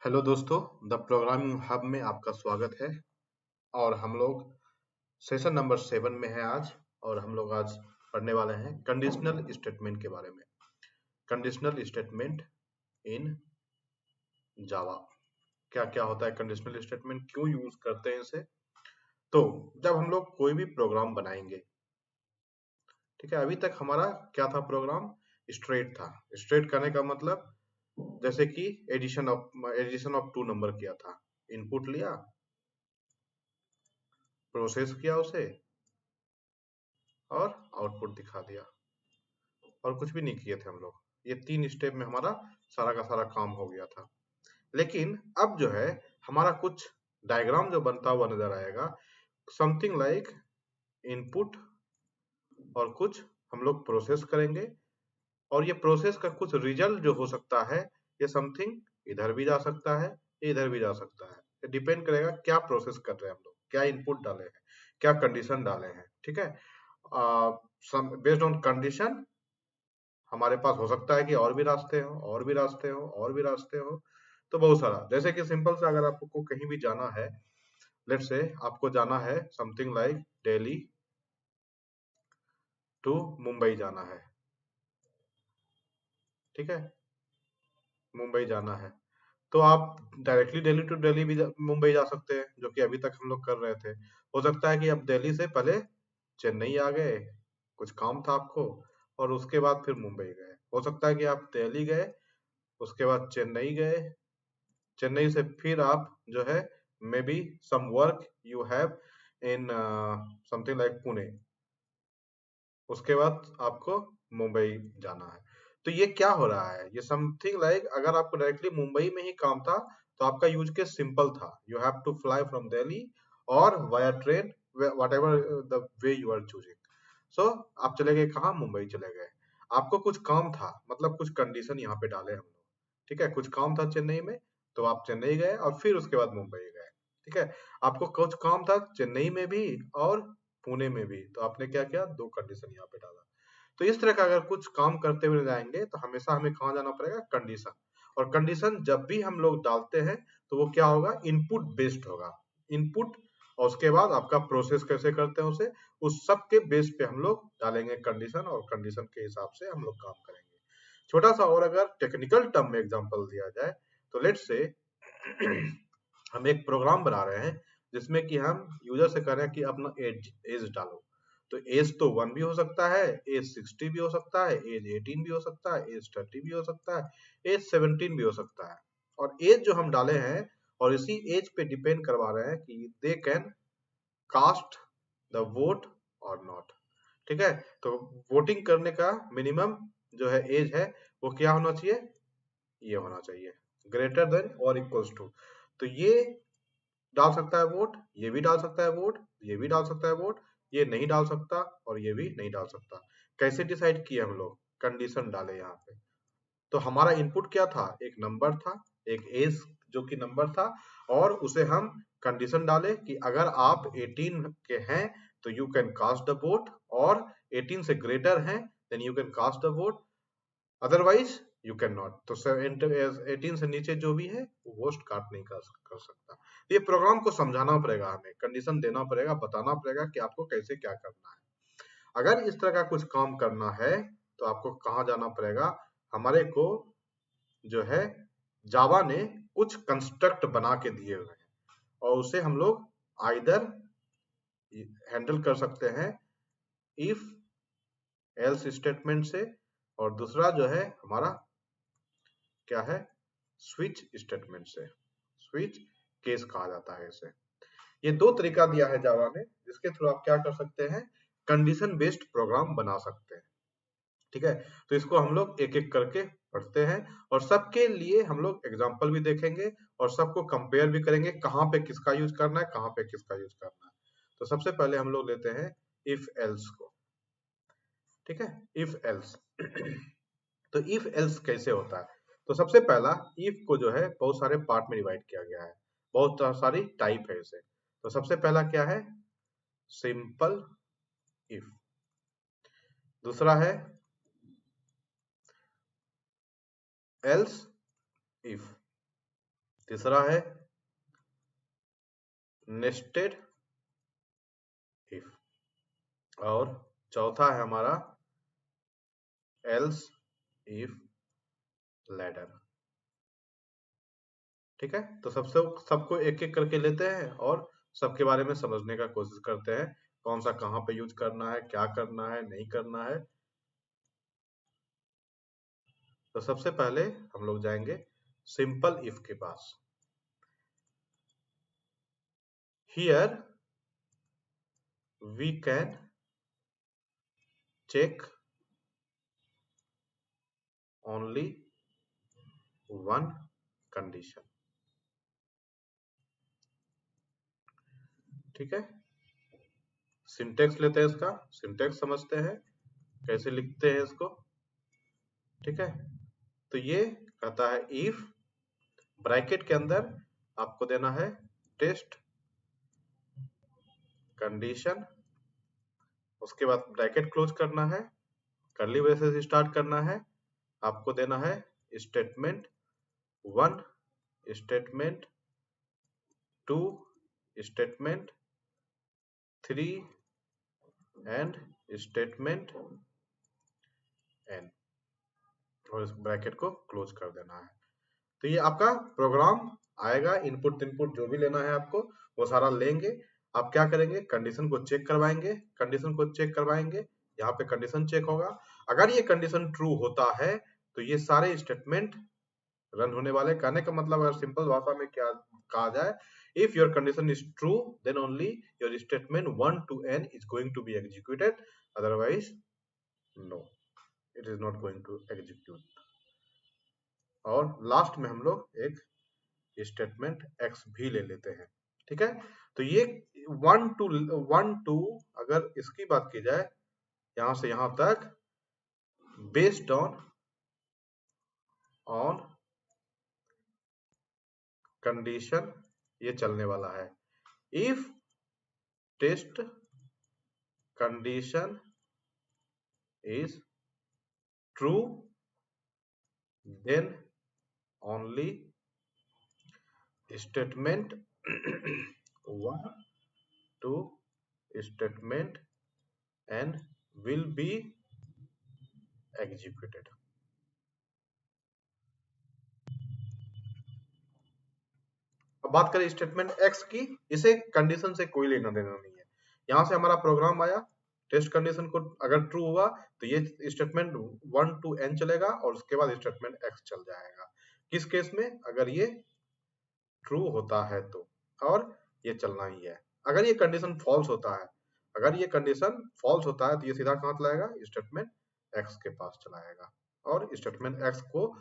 Hello दोस्तों, the programming hub में आपका स्वागत है। और हम लोग सेशन नंबर 7 में हैं आज। और हम लोग आज पढ़ने वाले हैं कंडीशनल स्टेटमेंट के बारे में। कंडीशनल स्टेटमेंट इन जावा। क्या क्या होता है कंडीशनल स्टेटमेंट, क्यों यूज करते हैं इसे। तो जब हम लोग कोई भी प्रोग्राम बनाएंगे, ठीक है, अभी तक हमारा क्या था, प्रोग्राम स्ट्रेट था। स्ट्रेट करने का मतलब जैसे कि एडिशन ऑफ 2 नंबर किया था, इनपुट लिया, प्रोसेस किया उसे और आउटपुट दिखा दिया, और कुछ भी नहीं किए थे हम लोग। ये 3 स्टेप में हमारा सारा का सारा काम हो गया था। लेकिन अब जो है हमारा कुछ डायग्राम जो बनता हुआ नजर आएगा, समथिंग लाइक इनपुट और कुछ हम लोग प्रोसेस करेंगे, और ये प्रोसेस का कुछ रिजल्ट जो हो सकता है, ये समथिंग इधर भी जा सकता है, इधर भी जा सकता है। डिपेंड करेगा क्या प्रोसेस कर रहे हैं हम लोग, क्या इनपुट डाले हैं, क्या कंडीशन डाले हैं। ठीक है, बेस्ड ऑन कंडीशन हमारे पास हो सकता है कि और भी रास्ते हो, और भी रास्ते हो, और भी रास्ते हो। तो बहुत सारा, जैसे कि सिंपल से अगर आपको कहीं भी जाना है, लेट्स से आपको जाना है something like Delhi to Mumbai जाना है। ठीक है, मुंबई जाना है, तो आप डायरेक्टली दिल्ली टू दिल्ली भी मुंबई जा सकते हैं, जो कि अभी तक हम लोग कर रहे थे। हो सकता है कि आप दिल्ली से पहले चेन्नई आ गए, कुछ काम था आपको, और उसके बाद फिर मुंबई गए। हो सकता है कि आप दिल्ली गए, उसके बाद चेन्नई गए, चेन्नई से फिर आप जो है maybe some work you have in something like Pune, उसके बाद आपको मुंबई जाना है। तो ये क्या हो रहा है, ये समथिंग लाइक अगर आपको डायरेक्टली मुंबई में ही काम था तो आपका यूज केस सिंपल था, you have to fly from Delhi और via train, whatever the way you are choosing. So आप चले गए कहाँ, मुंबई चले गए। आपको कुछ काम था, मतलब कुछ कंडीशन यहाँ पे डाले हम लोग। ठीक है, कुछ काम था चेन्नई में, तो आप चेन्नई गए और फिर उसके बाद मुंबई गए। ठीक है, आपको कुछ काम था चेन्नई में भी और पुणे में भी, तो आपने क्या किया, दो कंडीशन यहाँ पे डाला। तो इस तरह का अगर कुछ काम करते हुए जाएंगे तो हमेशा हमें कहाँ जाना पड़ेगा, कंडीशन। और कंडीशन जब भी हम लोग डालते हैं तो वो क्या होगा, इनपुट बेस्ड होगा। इनपुट, और उसके बाद आपका प्रोसेस कैसे करते हैं उसे, उस सब के बेस पे हम लोग डालेंगे कंडीशन, और कंडीशन के हिसाब से हम लोग काम करेंगे। छोटा सा और अगर टेक्निकल टर्म में एग्जांपल दिया जाए, तो लेट्स से हम एक प्रोग्राम बना रहे हैं जिसमें कि हम यूजर से कह रहे हैं कि अपना एज एज डालो। तो एज तो 1 भी हो सकता है, एज 60 भी हो सकता है, एज 18 भी हो सकता है, एज 30 भी हो सकता है, एज 17 भी हो सकता है। और एज जो हम डाले हैं, और इसी एज पे डिपेंड करवा रहे हैं कि they can cast the vote और नॉट। ठीक है, तो वोटिंग करने का मिनिमम जो है एज है, वो क्या होना चाहिए, ये होना चाहिए, ग्रेटर देन और इक्वल्स टू। तो ये डाल सकता है वोट, ये भी डाल सकता है वोट, ये भी डाल सकता है वोट, ये नहीं डाल सकता और ये भी नहीं डाल सकता। कैसे डिसाइड किए हम लोग, कंडीशन डाले यहाँ पे। तो हमारा इनपुट क्या था, एक नंबर था, एक एज जो कि नंबर था, और उसे हम कंडीशन डाले कि अगर आप 18 के हैं तो you can cast the vote, और 18 से ग्रेटर हैं then you can cast the vote, otherwise you cannot. तो 18 से नीचे जो भी है वो वोट कास्ट नहीं कर सकता। ये प्रोग्राम को समझाना पड़ेगा, हमें कंडीशन देना पड़ेगा, बताना पड़ेगा कि आपको कैसे क्या करना है। अगर इस तरह का कुछ काम करना है तो आपको कहाँ जाना पड़ेगा, हमारे को जो है जावा ने कुछ कंस्ट्रक्ट बना के दिए हुए हैं, और उसे हम लोग आइदर हैंडल कर सकते हैं इफ एल्स स्टेटमेंट से, और दूसरा जो है हमारा क्या है, स्विच स्टेटमेंट से। स्विच केस कहा जाता है इसे। ये दो तरीका दिया है जावा ने, जिसके थ्रू आप क्या कर सकते हैं, कंडीशन बेस्ड प्रोग्राम बना सकते हैं। ठीक है, तो इसको हम लोग एक एक करके पढ़ते हैं, और सबके लिए हम लोग एग्जाम्पल भी देखेंगे, और सबको कंपेयर भी करेंगे, कहाँ पे किसका यूज करना है, कहाँ पे किसका यूज करना है। तो सबसे पहले हम लोग लेते हैं इफ एल्स को। ठीक है, इफ एल्स तो इफ एल्स कैसे होता है, तो सबसे पहला, इफ को जो है बहुत सारे पार्ट में डिवाइड किया गया है, बहुत सारी टाइप है इसे। तो सबसे पहला क्या है, सिंपल इफ। दूसरा है एल्स इफ। तीसरा है नेस्टेड इफ, और चौथा है हमारा एल्स इफ लैडर। ठीक है, तो सबसे सबको एक एक करके लेते हैं और सबके बारे में समझने का कोशिश करते हैं, कौन सा कहाँ पे यूज करना है, क्या करना है, नहीं करना है। तो सबसे पहले हम लोग जाएंगे सिंपल इफ के pass. Here we can check only one condition. ठीक है, सिंटेक्स लेते हैं, इसका सिंटेक्स समझते हैं कैसे लिखते हैं इसको। ठीक है, तो ये कहता है इफ, ब्रैकेट के अंदर आपको देना है टेस्ट कंडीशन, उसके बाद ब्रैकेट क्लोज करना है, कर्ली ब्रेसेस से स्टार्ट करना है, आपको देना है statement 1, statement 2, statement 3 and statement N, और इस ब्रैकेट को क्लोज कर देना है। तो ये आपका प्रोग्राम आएगा, इनपुट इनपुट जो भी लेना है आपको वो सारा लेंगे। आप क्या करेंगे, कंडीशन को चेक करवाएंगे, कंडीशन को चेक करवाएंगे, यहाँ पे कंडीशन चेक होगा। अगर ये कंडीशन ट्रू होता है तो ये सारे स्टेटमेंट रन होने वाले। कहने का मतलब अगर सिंपल भाषा में क्या कहा जाए, if your condition is true then only your statement 1 to n is going to be executed, otherwise no, it is not going to execute. और लास्ट में हम लोग एक स्टेटमेंट एक्स भी ले लेते हैं। ठीक है, तो ये 1 to अगर इसकी बात की जाए यहां से यहां तक, बेस्ड ऑन कंडीशन ये चलने वाला है। If test condition is true then only statement 1 to statement N will be executed. अब बात करें स्टेटमेंट एक्स की, इसे कंडीशन से कोई लेना देना नहीं है। यहां से हमारा प्रोग्राम आया, टेस्ट कंडीशन को अगर ट्रू हुआ तो ये स्टेटमेंट 1 to n चलेगा और उसके बाद स्टेटमेंट एक्स चल जाएगा। किस केस में, अगर ये ट्रू होता है तो, और ये चलना ही है। अगर ये कंडीशन फॉल्स होता है, अगर ये कंडीशन फॉल्स होता है तो ये सीधा कहां चलाएगा, स्टेटमेंट एक्स के पास चलाएगा। और स्टेटमेंट एक्स को,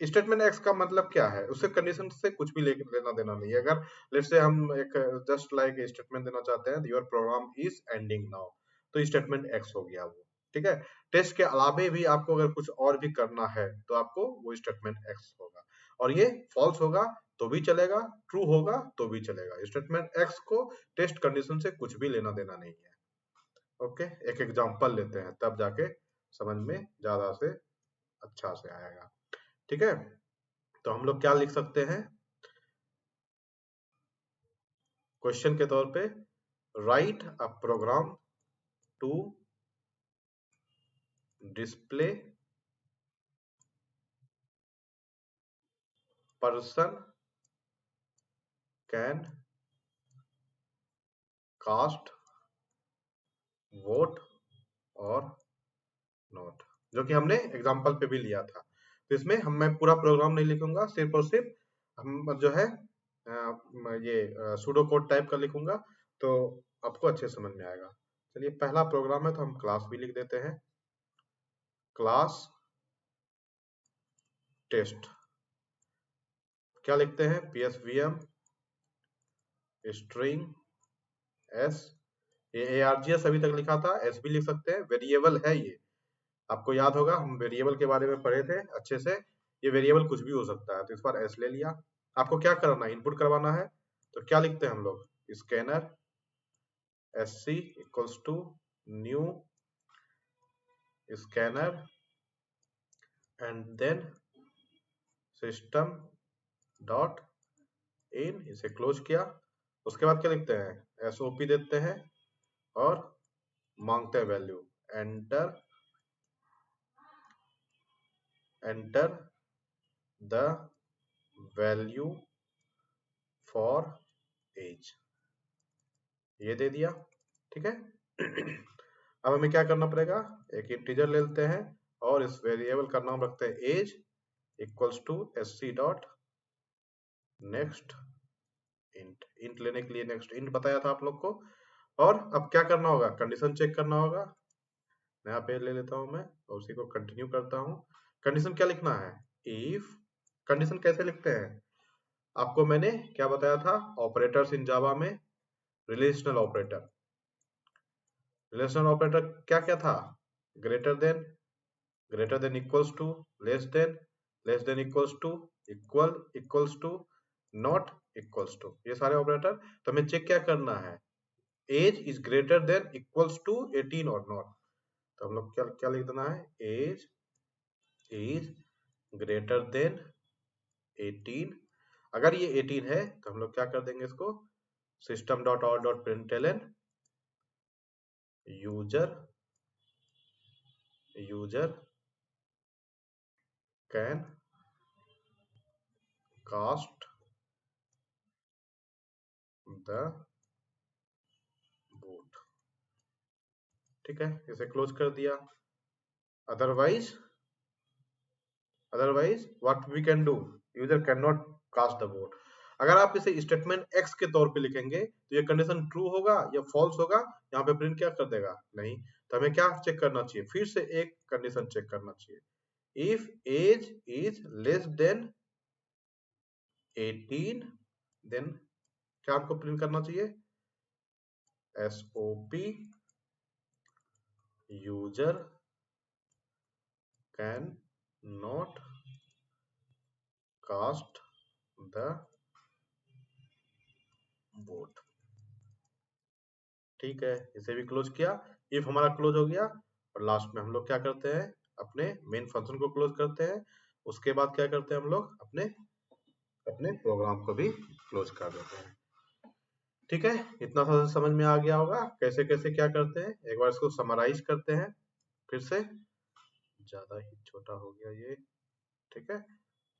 स्टेटमेंट एक्स का मतलब क्या है, उससे कंडीशन से कुछ भी लेना देना नहीं है। अगर लेट्स से हम एक जस्ट लाइक स्टेटमेंट देना चाहते हैं, your program is ending now, तो स्टेटमेंट एक्स हो गया वो। ठीक है, टेस्ट के अलावे भी आपको अगर कुछ और भी करना है तो आपको वो स्टेटमेंट एक्स होगा, और ये फॉल्स होगा तो भी चलेगा, ट्रू होगा तो भी चलेगा। स्टेटमेंट एक्स को टेस्ट कंडीशन से कुछ भी लेना देना नहीं है। ओके, एक एग्जांपल लेते हैं तब जाके समझ में ज्यादा से अच्छा से आएगा। ठीक है, तो हम लोग क्या लिख सकते हैं, क्वेश्चन के तौर पे, write a program to display person can cast vote और नोट, जो कि हमने एग्जांपल पे भी लिया था। तो इसमें मैं पूरा प्रोग्राम नहीं लिखूंगा, सिर्फ और सिर्फ हम जो है ये सूडो कोड टाइप का लिखूंगा, तो आपको अच्छे समझ में आएगा। चलिए, पहला प्रोग्राम है तो हम क्लास भी लिख देते हैं, क्लास टेस्ट। क्या लिखते हैं, psvm स्ट्रिंग एस, ये args अभी तक लिखा था, एस भी लिख सकते हैं, वेरिएबल है ये। आपको याद होगा हम वेरिएबल के बारे में पढ़े थे अच्छे से, ये वेरिएबल कुछ भी हो सकता है, तो इस बार एस ले लिया। आपको क्या करना है, इनपुट करवाना है, तो क्या लिखते हैं हम लोग, scanner sc equals to new scanner and then system dot in, इसे क्लोज किया। उसके बाद क्या लिखते हैं, एसओपी देते हैं और मांगते हैं value, enter enter the value for age, ये दे दिया। ठीक है। अब हमें क्या करना पड़ेगा, एक इंटीजर ले लेते हैं और इस वेरिएबल का नाम रखते हैं age equals to sc dot next int. Int लेने के लिए नेक्स्ट इंट बताया था आप लोग को। और अब क्या करना होगा, कंडीशन चेक करना होगा। नया पेज ले लेता हूं मैं और उसी को कंटिन्यू करता हूं। कंडीशन क्या लिखना है, इफ। कंडीशन कैसे लिखते हैं, आपको मैंने क्या बताया था, ऑपरेटर्स इन जावा में रिलेशनल ऑपरेटर। रिलेशनल ऑपरेटर क्या क्या था, greater than equals to, less than equals to, equals to, not equals to, ये सारे ऑपरेटर। तो हमें चेक क्या करना है, age is greater than equals to 18 और नॉट। तो हम लोग क्या क्या लिख देना है, एज इज ग्रेटर देन 18। अगर ये 18 है तो हम लोग क्या कर देंगे इसको, system dot out dot println user can cast the vote. ठीक है, इसे क्लोज कर दिया। Otherwise what we can do, user can not cast the vote. अगर आप इसे स्टेटमेंट एक्स के तौर पे लिखेंगे तो ये कंडीशन ट्रू होगा या फॉल्स होगा, यहाँ पे प्रिंट क्या कर देगा, नहीं। तो हमें क्या चेक करना चाहिए, फिर से एक कंडीशन चेक करना चाहिए, if age is less than 18 then क्या आपको प्रिंट करना चाहिए, SOP user can not cast the vote. ठीक है, इसे भी क्लोज किया। इफ हमारा क्लोज हो गया और लास्ट में हम लोग क्या करते हैं, अपने मेन फंक्शन को क्लोज करते हैं। उसके बाद क्या करते हैं हम लोग, अपने अपने प्रोग्राम को भी क्लोज कर देते हैं। ठीक है, इतना सा समझ में आ गया होगा कैसे कैसे क्या करते हैं। एक बार इसको समराइज करते हैं फिर से, ज्यादा ही छोटा हो गया ये। ठीक है,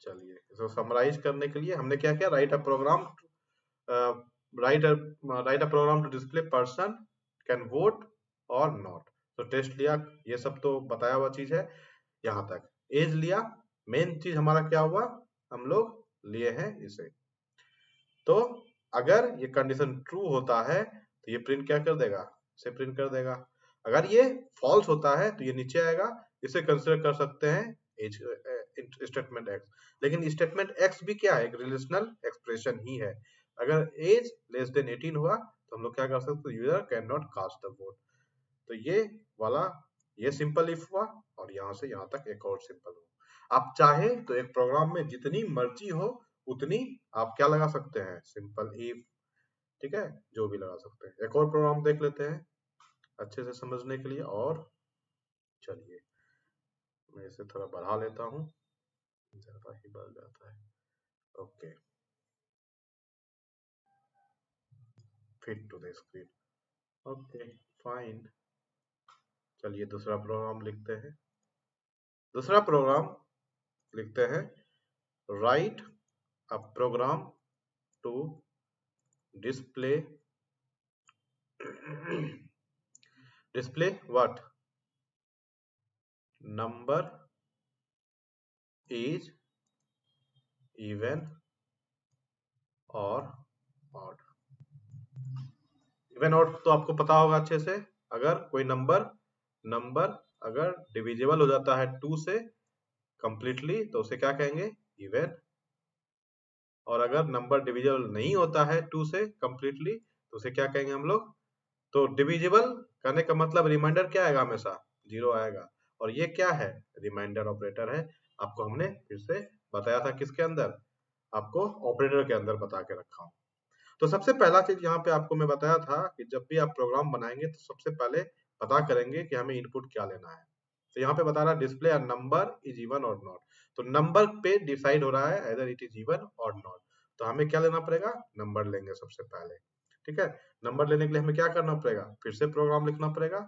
चलिए इसको समराइज करने के लिए हमने क्या किया, write a program write a program to display person can vote और नॉट। तो टेस्ट लिया, ये सब तो बताया हुआ चीज है। यहाँ तक एज लिया, मेन चीज हमारा क्या हुआ, हम लोग लिए हैं इसे। तो अगर ये कंडीशन ट्रू होता है तो ये प्रिंट क्या कर देगा, इसे प्रिंट कर देगा। अगर ये फॉल्स होता है तो ये नीचे आएगा। इसे कंसिडर कर सकते हैं एज स्टेटमेंट एक्स। लेकिन स्टेटमेंट एक्स भी क्या है, एक रिलेशनल एक्सप्रेशन ही है। अगर एज लेस देन 18 हुआ तो हम लोग क्या कर सकते हैं, user can not cast the vote. तो ये वाला, ये सिंपल इफ हुआ और यहाँ से यहाँ तक एक और सिंपल हुआ। आप चाहे तो एक प्रोग्राम में जितनी मर्जी हो उतनी आप क्या लगा सकते हैं, सिंपल इफ। ठीक है, जो भी लगा सकते हैं। एक और प्रोग्राम देख लेते हैं अच्छे से समझने के लिए। और चलिए मैं इसे थोड़ा बढ़ा लेता हूँ, ज्यादा ही बढ़ जाता है। Okay, fit to the screen. Okay fine, चलिए दूसरा प्रोग्राम लिखते हैं। दूसरा प्रोग्राम लिखते हैं, write a program to display display what, number is even और ऑड। इवन ऑड तो आपको पता होगा अच्छे से। अगर कोई नंबर अगर डिविजिबल हो जाता है 2 से कंप्लीटली तो उसे क्या कहेंगे, इवन। और अगर नंबर डिविजिबल नहीं होता है 2 से कंप्लीटली तो उसे क्या कहेंगे हम लोग। तो डिविजिबल करने का मतलब रिमाइंडर क्या आएगा, हमेशा 0 आएगा। और ये क्या है, रिमाइंडर ऑपरेटर है। आपको हमने फिर से बताया था किसके अंदर, आपको ऑपरेटर के अंदर बता के रखा हूं। तो सबसे पहला चीज यहाँ पे आपको मैं बताया था कि जब भी आप प्रोग्राम बनाएंगे तो सबसे पहले पता करेंगे कि हमें इनपुट क्या लेना है। तो यहाँ पे बता रहा है display a number is even और नॉट। तो नंबर पे डिसाइड हो रहा है आइदर इट इज इवन और नॉट। तो हमें क्या लेना पड़ेगा, नंबर लेंगे सबसे पहले। ठीक है, नंबर लेने के लिए हमें क्या करना पड़ेगा, फिर से प्रोग्राम लिखना पड़ेगा।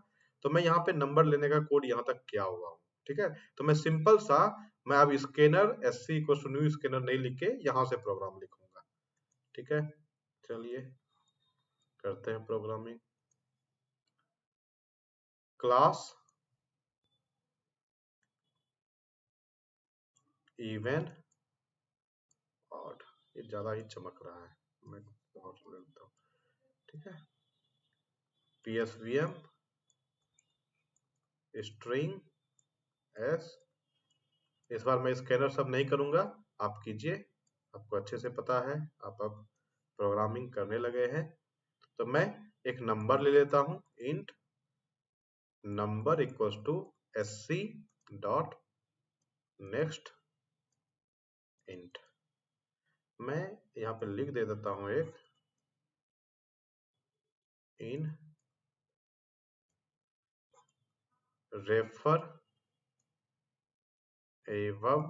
तो मैं यहाँ पे नंबर लेने का कोड यहाँ तक किया हुआ हूँ। ठीक है, तो मैं सिंपल सा, मैं अब scanner SC equal to new scanner नहीं लिख के यहाँ से प्रोग्राम लिखूंगा। ठीक है, चलिए करते हैं प्रोग्रामिंग। क्लास इवन ऑड, ये ज्यादा ही चमक रहा है, मैं और लेता हूँ। ठीक है, psvm स्ट्रिंग एस, इस बार मैं स्कैनर सब नहीं करूंगा, आप कीजिए, आपको अच्छे से पता है, आप अब प्रोग्रामिंग करने लगे हैं। तो मैं एक नंबर ले लेता हूं, int number equals to sc dot next int. मैं यहाँ पे लिख दे देता हूं एक इन रेफर एवब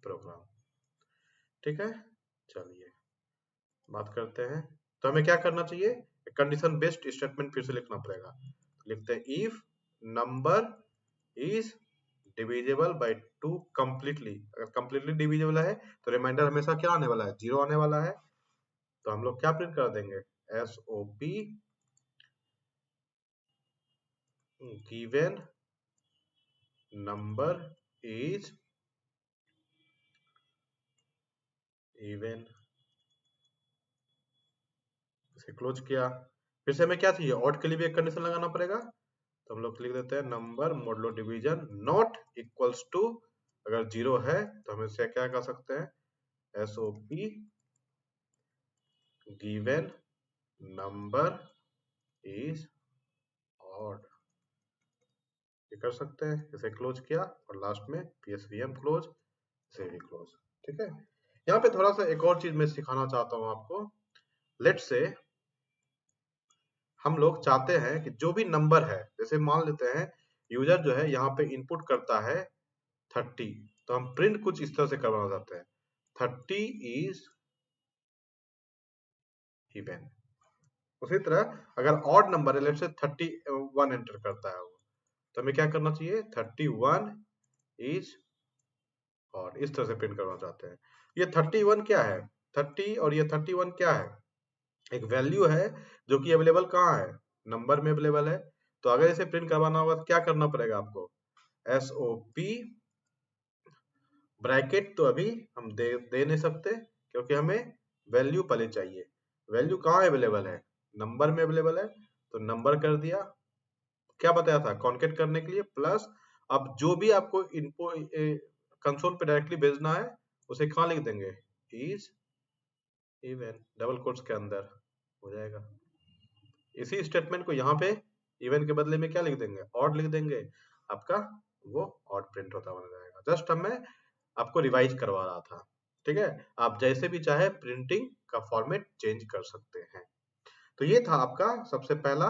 प्रोग्राम। ठीक है, चलिए बात करते हैं। तो हमें क्या करना चाहिए, कंडीशन बेस्ड स्टेटमेंट फिर से लिखना पड़ेगा। लिखते हैं if number is divisible by 2 completely. अगर कंप्लीटली डिविजिबल है तो रिमाइंडर हमेशा क्या आने वाला है, 0 आने वाला है। तो हम लोग क्या प्रिंट कर देंगे, SOP given number is even. इसे क्लोज किया। फिर से हमें क्या चाहिए, ऑड के लिए भी एक कंडीशन लगाना पड़ेगा। तो हम लोग लिख देते हैं number modulo division not equals to, अगर 0 है तो हम इसे क्या कर सकते हैं, SOP given number is odd. ये कर सकते हैं, इसे क्लोज किया और लास्ट में psvm क्लोज, इसे भी क्लोज। ठीक है, यहाँ पे थोड़ा सा एक और चीज मैं सिखाना चाहता हूँ आपको। लेट से हम लोग चाहते हैं कि जो भी नंबर है, जैसे मान लेते हैं यूजर जो है यहाँ पे इनपुट करता है 30, तो हम प्रिंट कुछ इस तरह से करवाना चाहते हैं, 30 इज इवन। उसी तरह अगर ऑड नंबर है, लेट से 31 एंटर करता है वो, तो हमें क्या करना चाहिए, 31 इज और इस तरह से प्रिंट करना चाहते हैं। ये 31 क्या है, 30 और ये 31 क्या है, एक वैल्यू है जो कि अवेलेबल कहाँ है, नंबर में अवेलेबल है। तो अगर इसे प्रिंट करवाना होगा तो क्या करना पड़ेगा आपको, SOP ब्रैकेट तो अभी हम दे नहीं सकते क्योंकि हमें वैल्यू पहले चाहिए। वैल्यू कहाँ अवेलेबल है, नंबर में अवेलेबल है, तो नंबर कर दिया। क्या बताया था, कॉन्केट करने के लिए प्लस। अब जो भी आपको इनको कंसोल पे डायरेक्टली भेजना है उसे कहाँ लिख देंगे, इज इवन डबल कोट्स के अंदर हो जाएगा। इसी स्टेटमेंट को यहाँ पे इवन के बदले में क्या लिख देंगे, ऑड लिख देंगे, आपका वो ऑड प्रिंट होता बन जाएगा। जस्ट मैं आपको रिवाइज करवा रहा था। ठीक है, आप जैसे भी चाहे प्रिंटिंग का फॉर्मेट चेंज कर सकते हैं। तो ये था आपका सबसे पहला,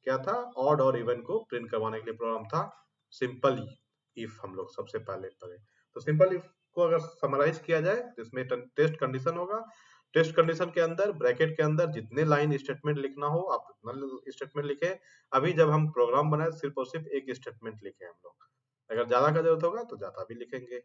क्या था, ऑड और इवन को प्रिंट करवाने के लिए प्रोग्राम था सिंपल इफ। हम लोग सबसे पहले पढ़े तो सिंपल इफ को अगर समराइज किया जाए तो इसमें टेस्ट कंडीशन होगा। टेस्ट कंडीशन के अंदर ब्रैकेट के अंदर जितने लाइन स्टेटमेंट लिखना हो आप उतना स्टेटमेंट लिखे। अभी जब हम प्रोग्राम बनाए सिर्फ और सिर्फ एक स्टेटमेंट लिखे हम लोग, अगर ज्यादा का जरूरत होगा तो ज्यादा भी लिखेंगे।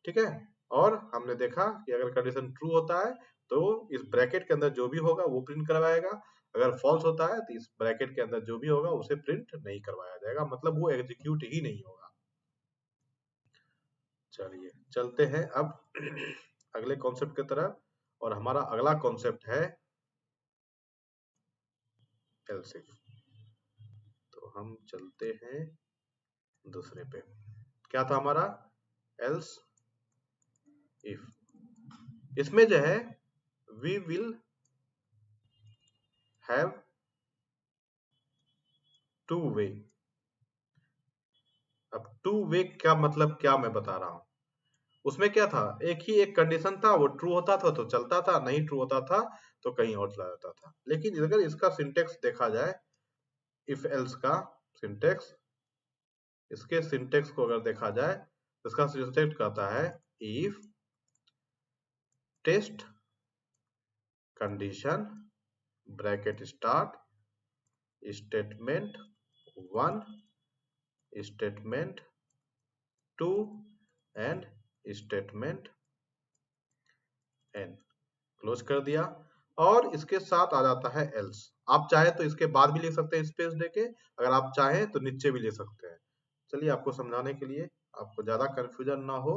ठीक है, और हमने देखा कि अगर कंडीशन ट्रू होता है तो इस ब्रैकेट के अंदर जो भी होगा वो प्रिंट करवाएगा, अगर फॉल्स होता है तो इस ब्रैकेट के अंदर जो भी होगा उसे प्रिंट नहीं करवाया जाएगा, मतलब वो एग्जीक्यूट ही नहीं होगा। चलिए चलते हैं अब अगले कॉन्सेप्ट की तरफ, और हमारा अगला कॉन्सेप्ट है एल्स इफ। तो हम चलते हैं दूसरे पे, क्या था हमारा, एल्स इफ। इसमें जो है we will have two way. अब टू वे का मतलब क्या मैं बता रहा हूं, उसमें क्या था, एक ही एक कंडीशन था, वो ट्रू होता था तो चलता था, नहीं ट्रू होता था तो कहीं और चला जाता था। लेकिन अगर इसका सिंटेक्स देखा जाए, इफ एल्स का सिंटेक्स, इसके सिंटेक्स को अगर देखा जाए तो इसका सिंटेक्स कहता है if test condition bracket start statement 1 statement 2 and statement n, close कर दिया। और इसके साथ आ जाता है एल्स। आप चाहे तो इसके बाद भी लिख सकते हैं स्पेस देके, अगर आप चाहें तो नीचे भी ले सकते हैं। चलिए आपको समझाने के लिए, आपको ज्यादा कंफ्यूजन ना हो,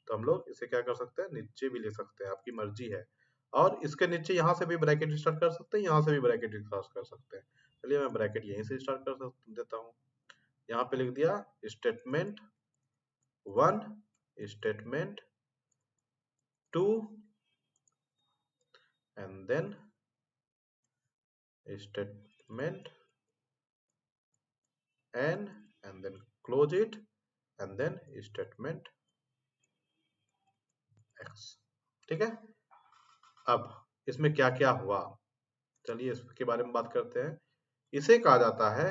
तो हम लोग इसे क्या कर सकते हैं, नीचे भी ले सकते हैं, आपकी मर्जी है। और इसके नीचे यहाँ से भी ब्रैकेट स्टार्ट कर सकते हैं, यहाँ से भी ब्रैकेट स्टार्ट कर सकते हैं। चलिए मैं ब्रैकेट यहीं से स्टार्ट कर देता हूँ। यहाँ पे लिख दिया statement 1 statement 2 and then statement and then close it and then statement x। ठीक है, अब इसमें क्या क्या हुआ, चलिए इसके बारे में बात करते हैं। इसे कहा जाता है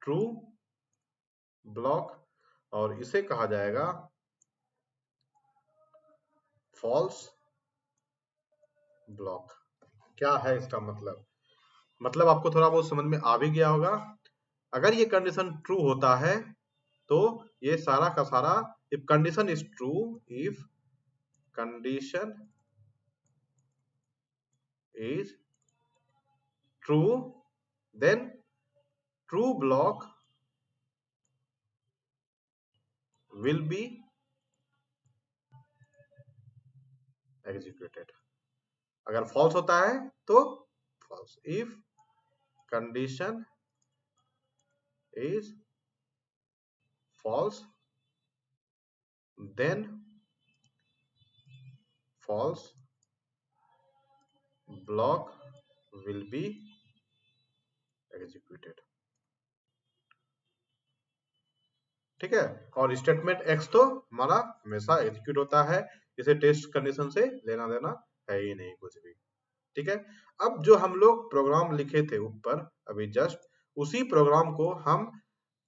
ट्रू ब्लॉक और इसे कहा जाएगा फॉल्स ब्लॉक। क्या है इसका मतलब आपको थोड़ा बहुत समझ में आ भी गया होगा। अगर ये कंडीशन ट्रू होता है तो ये सारा का सारा, if condition is true, if condition is true, then true block will be executed। अगर false होता है तो false। if condition is false then false block will be executed। ठीक है, और स्टेटमेंट एक्स तो हमारा हमेशा एग्जीक्यूट होता है, इसे टेस्ट कंडीशन से लेना देना है ही नहीं कुछ भी। ठीक है, अब जो हम लोग प्रोग्राम लिखे थे ऊपर अभी जस्ट, उसी प्रोग्राम को हम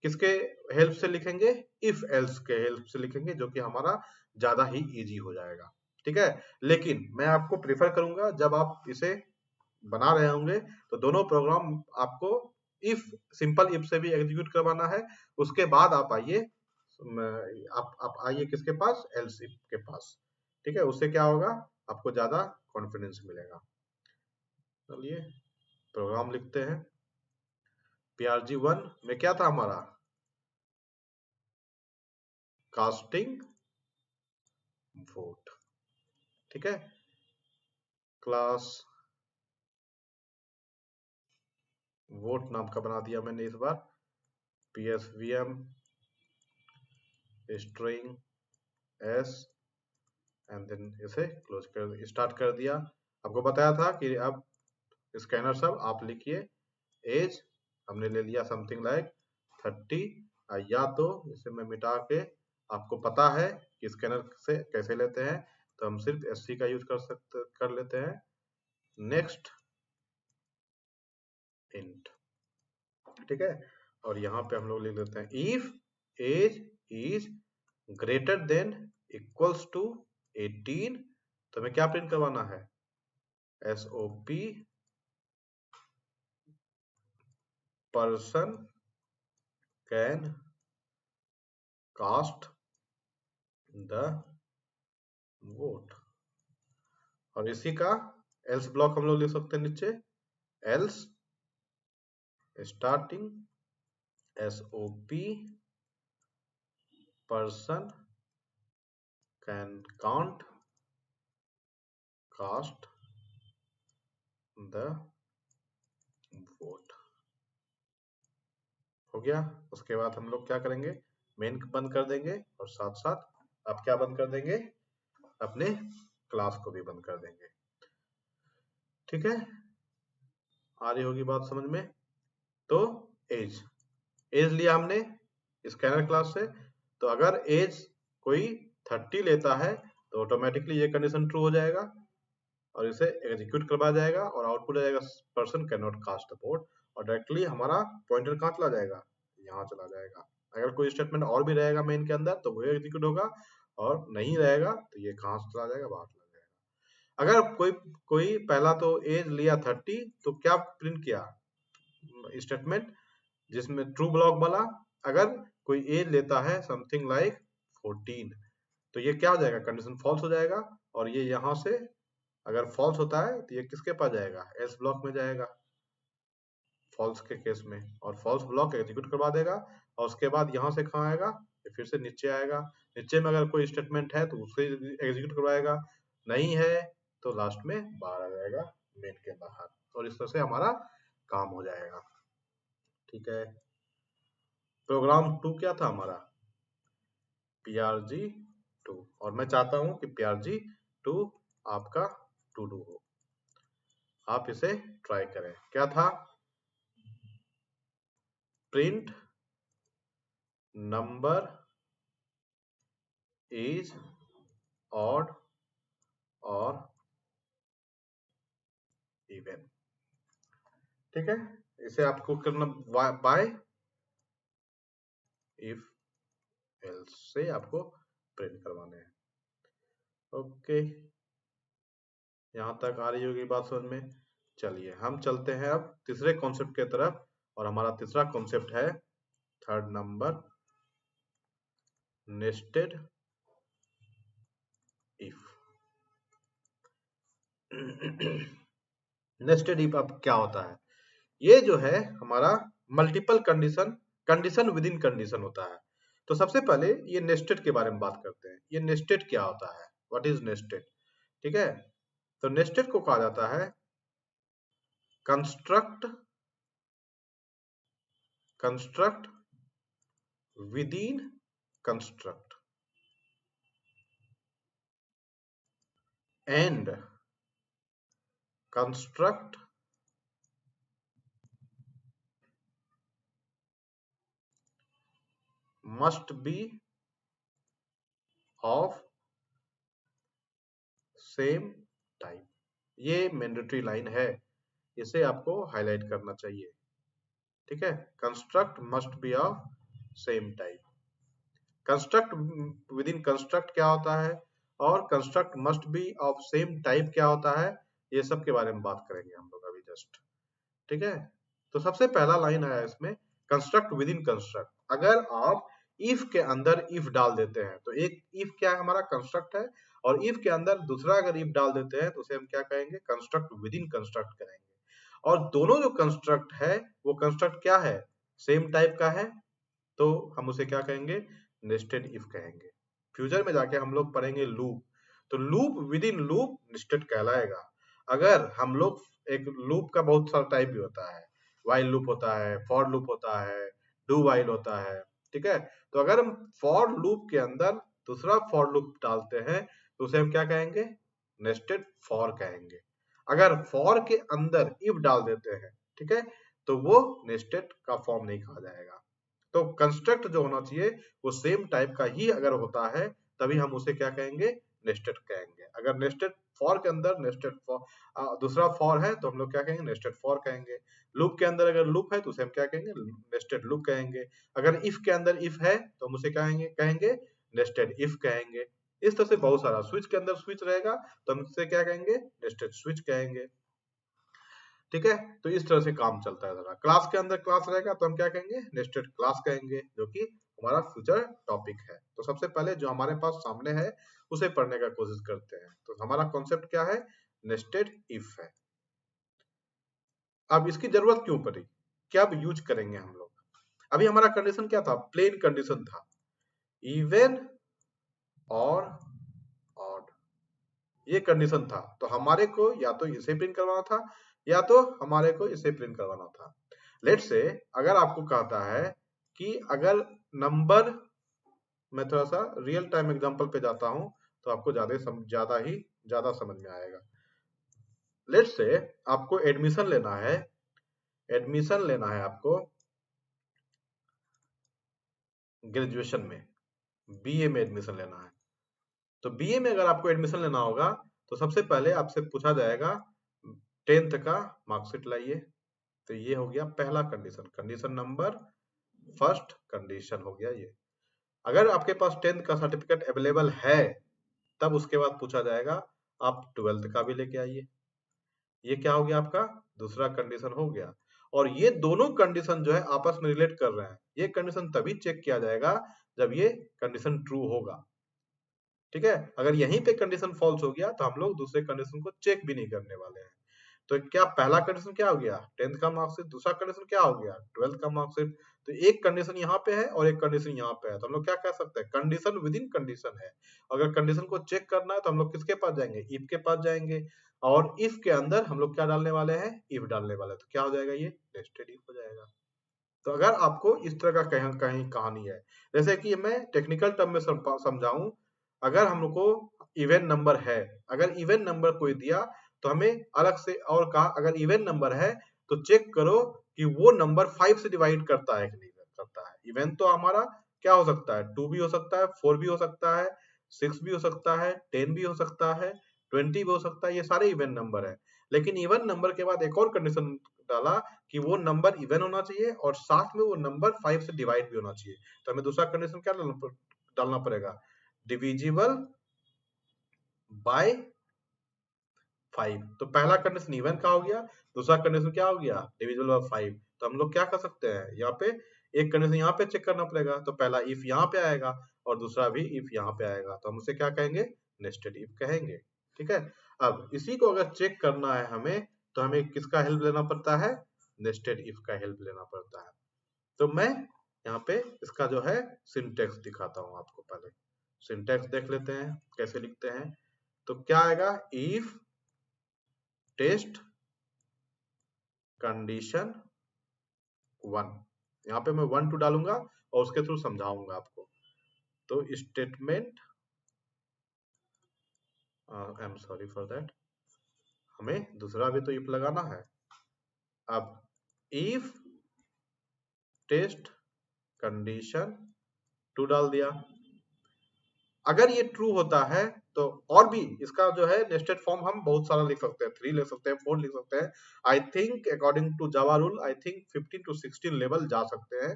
किसके हेल्प से लिखेंगे, इफ एल्स के हेल्प से लिखेंगे, जो कि हमारा ज्यादा ही इजी हो जाएगा। ठीक है, लेकिन मैं आपको प्रेफर करूंगा जब आप इसे बना रहे होंगे तो दोनों प्रोग्राम आपको इफ, सिंपल इफ से भी एग्जीक्यूट करवाना है, उसके बाद आप आइए, आप आइए किसके पास, एल्स इफ के पास। ठीक है, उससे क्या होगा, आपको ज्यादा कॉन्फिडेंस मिलेगा। चलिए प्रोग्राम लिखते हैं। PRG1 में क्या था हमारा, कास्टिंग वोट। ठीक है, क्लास वोट नाम का बना दिया मैंने इस बार, PSVM string s and then इसे क्लोज कर स्टार्ट कर दिया। आपको बताया था कि अब स्कैनर सब आप लिखिए, एज हमने ले लिया समथिंग लाइक 30, या तो इसे मैं मिटा के, आपको पता है कि स्कैनर से कैसे लेते हैं, तो हम सिर्फ SC का यूज कर लेते हैं। नेक्स्ट इंट, ठीक है, और यहाँ पे हम लोग लिख देते हैं if age is greater than equals to 18, तो हमें क्या प्रिंट करवाना है, SOP person can cast the vote. और इसी का एल्स ब्लॉक हम लोग लिख सकते हैं नीचे, else starting SOP person can count cast the vote. हो गया, उसके बाद हम लोग क्या करेंगे, मेन बंद कर देंगे और साथ साथ आप क्या बंद कर देंगे, अपने क्लास को भी बंद कर देंगे। ठीक है, आ रही होगी बात समझ में। तो एज लिया हमने स्कैनर क्लास से, तो अगर एज कोई 30 लेता है तो ऑटोमेटिकली ये कंडीशन ट्रू हो जाएगा और इसे एग्जीक्यूट करवाया जाएगा और आउटपुट आ जाएगा person can not cast the vote, और डायरेक्टली हमारा पॉइंटर कहाँ चला जाएगा, यहाँ चला जाएगा। अगर कोई स्टेटमेंट और भी रहेगा मेन के अंदर तो वो एग्जीक्यूट होगा, और नहीं रहेगा तो ये कहाँ से चला जाएगा, बाहर चला जाएगा। अगर कोई कोई पहला तो एज लिया 30, तो क्या प्रिंट किया स्टेटमेंट जिसमें ट्रू ब्लॉक वाला, अगर कोई एज लेता है समथिंग लाइक 14, तो ये क्या हो जाएगा, कंडीशन फॉल्स हो जाएगा। और ये यहाँ से अगर फॉल्स होता है तो ये किसके पास जाएगा, एल्स ब्लॉक में जाएगा फॉल्स के केस में, और फॉल्स ब्लॉक एग्जीक्यूट करवा देगा। और उसके बाद यहाँ से कहाँ आएगा, ये फिर से नीचे आएगा। नीचे में अगर कोई स्टेटमेंट है तो उसे एग्जीक्यूट करवाएगा, नहीं है तो लास्ट में बाहर आ जाएगा मेन के बाहर, और इस तरह से हमारा काम हो जाएगा। ठीक है, प्रोग्राम 2 क्या था हमारा, PRG2, और मैं चाहता हूं कि PRG2 आपका टू डू हो, आप इसे ट्राई करें। क्या था, प्रिंट नंबर इज ऑड और इवन। ठीक है, इसे आपको करना बाय इफ एल्स से आपको प्रिंट करवाने हैं। ओके, यहां तक आ रही होगी बात समझ में। चलिए हम चलते हैं अब तीसरे कॉन्सेप्ट के तरफ, और हमारा तीसरा कॉन्सेप्ट है third number, nested if. Nested if अब क्या होता है, ये जो है हमारा multiple condition, condition with in condition होता है। तो सबसे पहले ये नेस्टेड के बारे में बात करते हैं। ये नेस्टेड क्या होता है, व्हाट इज नेस्टेड। ठीक है, तो नेस्टेड को कहा जाता है construct, construct with in construct and construct must be of same type. ये मैंडेटरी लाइन है, इसे आपको हाईलाइट करना चाहिए। ठीक है, construct must be of same type. Construct with in construct क्या होता है, और construct must be of same type क्या होता है, ये सब के बारे में बात करेंगे हम लोग अभी जस्ट। ठीक है, तो सबसे पहला लाइन आया इसमें, कंस्ट्रक्ट विद इन कंस्ट्रक्ट। अगर आप इफ के अंदर इफ डाल देते हैं तो एक इफ क्या है, हमारा कंस्ट्रक्ट है, और इफ के अंदर दूसरा अगर इफ डाल देते हैं तो उसे हम क्या कहेंगे, कंस्ट्रक्ट विद इन कंस्ट्रक्ट करेंगे। और दोनों जो कंस्ट्रक्ट है वो कंस्ट्रक्ट क्या है, सेम टाइप का है, तो हम उसे क्या कहेंगे, नेस्टेड इफ कहेंगे। फ्यूचर में जाके हम लोग पढ़ेंगे लूप, तो loop with in loop nested कहलाएगा। अगर हम लोग, एक लूप का बहुत सारा टाइप भी होता है, वाइल लूप होता है, फॉर लूप होता है, डू वाइल होता है। ठीक है, तो अगर हम फॉर लूप के अंदर दूसरा फॉर लूप डालते हैं तो उसे हम क्या कहेंगे, नेस्टेड फॉर कहेंगे। अगर फॉर के अंदर इफ डाल देते हैं, ठीक है, तो वो नेस्टेड का फॉर्म नहीं कहा जाएगा। तो कंस्ट्रक्ट जो होना चाहिए वो सेम टाइप का ही अगर होता है तभी हम उसे क्या कहेंगे, नेस्टेड कहेंगे। अगर नेस्टेड फॉर के अंदर नेस्टेड फॉर दूसरा फॉर है तो हम लोग क्या कहेंगे, नेस्टेड फॉर कहेंगे। लूप के अंदर अगर लूप है तो उसे हम क्या कहेंगे, नेस्टेड लूप कहेंगे। अगर इफ के अंदर इफ है तो हम उसे कहेंगे कहेंगे नेस्टेड इफ कहेंगे। इस तरह से बहुत सारा, स्विच के अंदर स्विच रहेगा तो हम उसे क्या कहेंगे, नेस्टेड स्विच कहेंगे। ठीक है, तो इस तरह से काम चलता है। जरा क्लास के अंदर क्लास रहेगा तो हम क्या कहेंगे, नेस्टेड क्लास कहेंगे, जो कि हमारा फ्यूचर टॉपिक है। तो सबसे पहले जो हमारे पास सामने है उसे पढ़ने का कोशिश करते हैं। तो हमारा कॉन्सेप्ट क्या है, नेस्टेड इफ है। अब इसकी जरूरत क्यों पड़ी, क्या अब यूज करेंगे हम लोग। अभी हमारा कंडीशन क्या था, प्लेन कंडीशन था, इवन और ऑड, ये कंडीशन था। तो हमारे को या तो इसे प्रिंट करवाना था या तो हमारे को इसे प्रिंट करवाना था। लेट से अगर आपको कहता है कि अगर नंबर, मैं थोड़ा सा रियल टाइम एग्जांपल पे जाता हूं तो आपको ज्यादा समझ में आएगा। लेट से आपको एडमिशन लेना है, एडमिशन लेना है आपको ग्रेजुएशन में, बीए में एडमिशन लेना है। तो बीए में अगर आपको एडमिशन लेना होगा तो सबसे पहले आपसे पूछा जाएगा 10th का मार्कशीट लाइए। तो ये हो गया पहला condition, condition number first condition हो गया ये। अगर आपके पास 10th का सर्टिफिकेट अवेलेबल है तब उसके बाद पूछा जाएगा आप 12th का भी लेके आइए। ये क्या हो गया आपका दूसरा कंडीशन हो गया। और ये दोनों कंडीशन जो है आपस में रिलेट कर रहे हैं। ये कंडीशन तभी चेक किया जाएगा जब ये कंडीशन ट्रू होगा। ठीक है, अगर यहीं पे कंडीशन फॉल्स हो गया तो हम लोग दूसरे कंडीशन को चेक भी नहीं करने वाले हैं। तो क्या पहला कंडीशन क्या हो गया 10th का मार्कशीट, दूसरा कंडीशन क्या हो गया 12th का मार्कशीट। तो एक कंडीशन यहाँ पे है और एक कंडीशन यहाँ पे है, तो हम लोग क्या कह सकते हैं कंडीशन विद इन कंडीशन है। अगर कंडीशन को चेक करना है तो हम लोग किसके पास जाएंगे इफ के पास जाएंगे। और इफ के अंदर हम लोग क्या डालने वाले हैं इफ डालने वाले हैं। तो क्या हो जाएगा ये नेस्टेड इफ हो जाएगा। तो अगर आपको इस तरह का कहीं कहीं कहानी है, जैसे कि मैं टेक्निकल टर्म में समझाऊं, अगर हमको इवन नंबर है, अगर इवन नंबर कोई दिया तो हमें अलग से और कहा अगर इवन नंबर है तो चेक करो कि वो नंबर 5 से डिवाइड करता है कि नहीं करता है। इवन तो हमारा क्या हो सकता है 2 भी हो सकता है, 4 भी हो सकता है, 6 भी हो सकता है, 10 भी हो सकता है, 20 भी हो सकता है, ये सारे इवन नंबर है। लेकिन इवन नंबर के बाद एक और कंडीशन डाला कि वो नंबर इवन होना चाहिए और साथ में वो नंबर 5 से डिवाइड भी होना चाहिए। तो हमें दूसरा कंडीशन क्या डालना पड़ेगा डिविजिबल बाय 5। तो पहला कंडीशन इवन का हो गया, दूसरा कंडीशन क्या हो गया डिविजिबल बाय 5। तो हम लोग क्या कर सकते हैं यहाँ पे एक कंडीशन यहाँ पे चेक करना पड़ेगा। तो पहला इफ यहाँ पे आएगा और दूसरा भी इफ यहाँ पे आएगा, तो हम उसे क्या कहेंगे नेस्टेड इफ कहेंगे। ठीक है, अब इसी को अगर चेक करना है हमें तो हमें किसका हेल्प लेना पड़ता है नेस्टेड इफ का हेल्प लेना पड़ता है। तो मैं यहाँ पे इसका जो है सिंटेक्स दिखाता हूँ आपको। पहले सिंटेक्स देख लेते हैं कैसे लिखते हैं। तो क्या आएगा इफ टेस्ट कंडीशन 1, यहाँ पे मैं 1 2 डालूंगा और उसके थ्रू समझाऊंगा आपको। तो statement I am sorry for that, हमें दूसरा भी तो इफ लगाना है। अब इफ टेस्ट कंडीशन 2 डाल दिया, अगर ये ट्रू होता है तो और भी इसका जो है नेस्टेड फॉर्म हम बहुत सारा लिख सकते हैं, 3 लिख सकते हैं, 4 लिख सकते हैं। I think according to Java rule I think 15 to 16 level जा सकते हैं।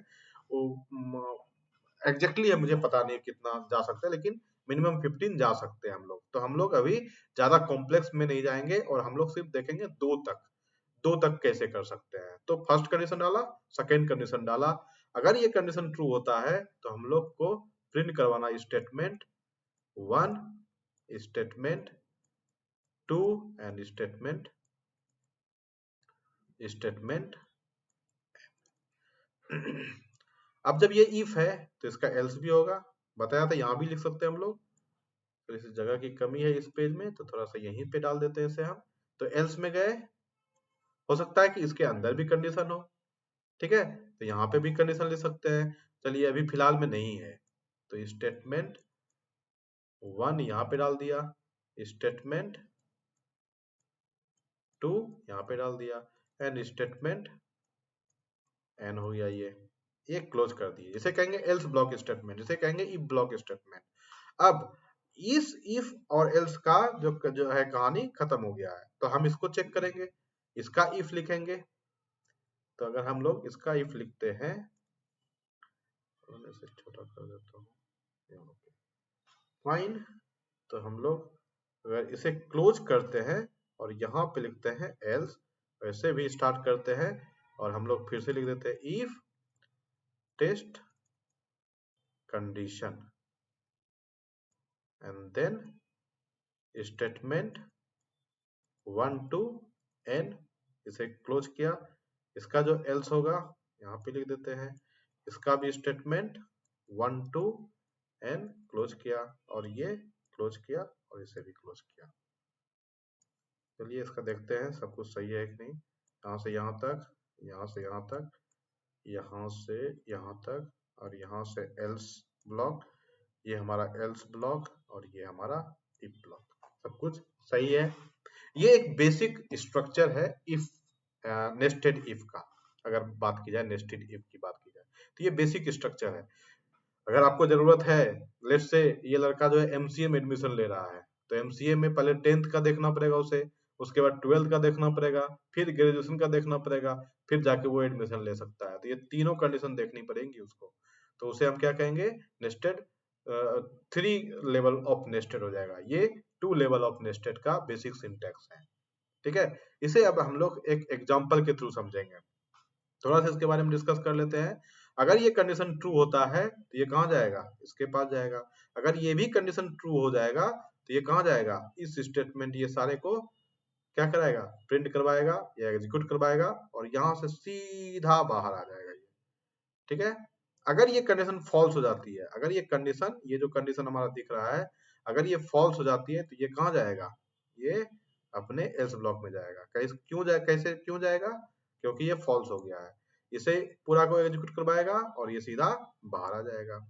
एग्जैक्टली है मुझे पता नहीं कितना जा सकता है, लेकिन मिनिमम 15 जा सकते हैं हम लोग। तो हम लोग अभी ज्यादा कॉम्प्लेक्स में नहीं जाएंगे और हम लोग सिर्फ देखेंगे 2 तक, 2 तक कैसे कर सकते हैं। तो फर्स्ट कंडीशन डाला, सेकेंड कंडीशन डाला, अगर ये कंडीशन ट्रू होता है तो हम लोग को प्रिंट करवाना स्टेटमेंट 1, स्टेटमेंट 2 एंड स्टेटमेंट अब जब ये इफ है तो इसका एल्स भी होगा, बताया था यहाँ भी लिख सकते हैं हम लोग। तो इस जगह की कमी है इस पेज में तो थोड़ा सा यहीं पे डाल देते हैं इसे हम। तो एल्स में गए, हो सकता है कि इसके अंदर भी कंडीशन हो। ठीक है, तो यहाँ पे भी कंडीशन ले सकते हैं। चलिए अभी फिलहाल में नहीं है तो स्टेटमेंट 1 यहाँ पे डाल दिया, स्टेटमेंट 2 यहाँ पे डाल दिया एंड स्टेटमेंट एन हो गया। ये क्लोज कर दिए। इसे कहेंगे एल्स ब्लॉक स्टेटमेंट, इसे कहेंगे इफ ब्लॉक स्टेटमेंट। अब इस इफ और एल्स का जो है कहानी खत्म हो गया है। तो हम इसको चेक करेंगे, इसका इफ लिखेंगे। तो अगर हम लोग इसका इफ लिखते हैं, इसे छोटा कर देता हूँ, फाइन। तो हम लोग अगर इसे क्लोज करते हैं और यहाँ पे लिखते हैं एल्स, वैसे भी स्टार्ट करते हैं और हम लोग फिर से लिख देते हैं if test condition and then statement 1 2 n, इसे क्लोज किया। इसका जो एल्स होगा यहाँ पे लिख देते हैं, इसका भी स्टेटमेंट 1 2 एन क्लोज किया और ये क्लोज किया और इसे भी क्लोज किया। चलिए इसका देखते हैं सब कुछ सही है कि नहीं। यहाँ से यहाँ तक, यहाँ से यहाँ तक, यहाँ से यहाँ तक और यहाँ से एल्स ब्लॉक, ये हमारा एल्स ब्लॉक और ये हमारा इफ ब्लॉक, सब कुछ सही है। ये एक बेसिक स्ट्रक्चर है इफ नेस्टेड इफ का। अगर बात की जाए नेस्टेड इफ की बात की जाए तो ये बेसिक स्ट्रक्चर है। अगर आपको जरूरत है, लेट्स से ये लड़का जो है एमसीए में एडमिशन ले रहा है तो एमसीए में पहले 10th का देखना पड़ेगा उसे, उसके बाद 12th का देखना पड़ेगा, फिर ग्रेजुएशन का देखना पड़ेगा, फिर जाके वो एडमिशन ले सकता है। तो ये तीनों कंडीशन देखनी पड़ेंगी उसको, तो उसे हम क्या कहेंगे, नेस्टेड, 3 लेवल ऑफ नेस्टेड हो जाएगा। ये 2 लेवल ऑफ नेस्टेड का बेसिक सिंटेक्स है। ठीक है, इसे अब हम लोग एक एग्जाम्पल के थ्रू समझेंगे। थोड़ा सा इसके बारे में डिस्कस कर लेते हैं। अगर ये कंडीशन ट्रू होता है तो ये कहाँ जाएगा, इसके पास जाएगा। अगर ये भी कंडीशन ट्रू हो जाएगा तो ये कहाँ जाएगा, इस स्टेटमेंट, ये सारे को क्या कराएगा, प्रिंट करवाएगा या एग्जीक्यूट करवाएगा, और यहाँ से सीधा बाहर आ जाएगा ये। ठीक है, अगर ये कंडीशन फॉल्स हो जाती है, अगर ये कंडीशन, ये जो कंडीशन हमारा दिख रहा है, अगर ये फॉल्स हो जाती है तो ये कहाँ जाएगा, ये अपने एल्स ब्लॉक में जाएगा। कैसे क्यों जाए, कैसे क्यों जाएगा, क्योंकि ये फॉल्स हो गया है। इसे पूरा को एग्जीक्यूट करवाएगा और ये सीधा बाहर आ जाएगा।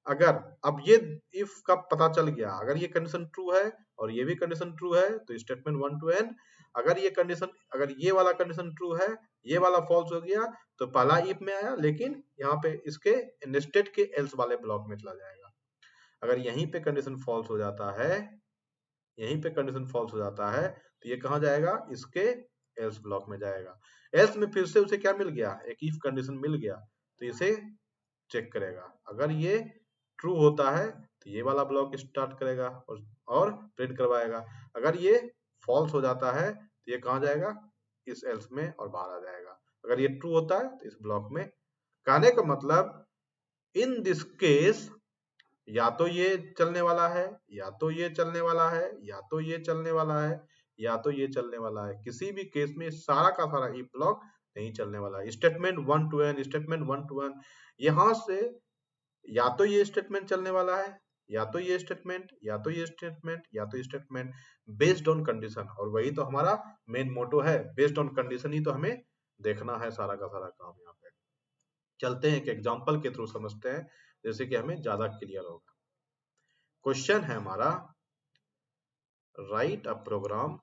अगर अब ये इफ का पता चल गया, अगर ये कंडीशन ट्रू है और ये भी कंडीशन ट्रू है तो स्टेटमेंट 1 to n। अगर ये कंडीशन, अगर ये वाला कंडीशन ट्रू है, ये वाला फॉल्स हो गया, तो पहला इफ में आया, लेकिन यहाँ पे इसके नेस्टेड के एल्स वाले ब्लॉक में चला जाएगा। अगर यहीं पे कंडीशन फॉल्स हो जाता है, यहीं पे कंडीशन फॉल्स हो जाता है, तो ये कहाँ जाएगा, इसके एल्स ब्लॉक में जाएगा। एल्स में फिर से उसे क्या मिल गया, एक इफ कंडीशन मिल गया, तो इसे चेक करेगा। अगर ये ट्रू होता है तो ये वाला ब्लॉक स्टार्ट करेगा और प्रिंट करवाएगा। अगर ये फॉल्स हो जाता है तो ये कहाँ जाएगा, इस एल्स में, और बाहर आ जाएगा। अगर ये ट्रू होता है तो इस ब्लॉक में। कहने का मतलब, इन दिस केस, या तो ये चलने वाला है, या तो ये चलने वाला है, या तो ये चलने वाला है, या तो ये चलने वाला है। किसी भी केस में सारा का सारा ई ब्लॉक नहीं चलने वाला है। Statement 1 to n, statement 1 to n, यहां से या तो ये स्टेटमेंट चलने वाला है, या तो ये स्टेटमेंट, या तो ये स्टेटमेंट, या तो स्टेटमेंट, बेस्ड ऑन कंडीशन। और वही तो हमारा मेन मोटो है, बेस्ड ऑन कंडीशन ही तो हमें देखना है सारा का सारा काम। यहाँ पे चलते हैं, एक एग्जांपल के थ्रू समझते हैं, जैसे कि हमें ज्यादा क्लियर होगा। क्वेश्चन है हमारा, write a program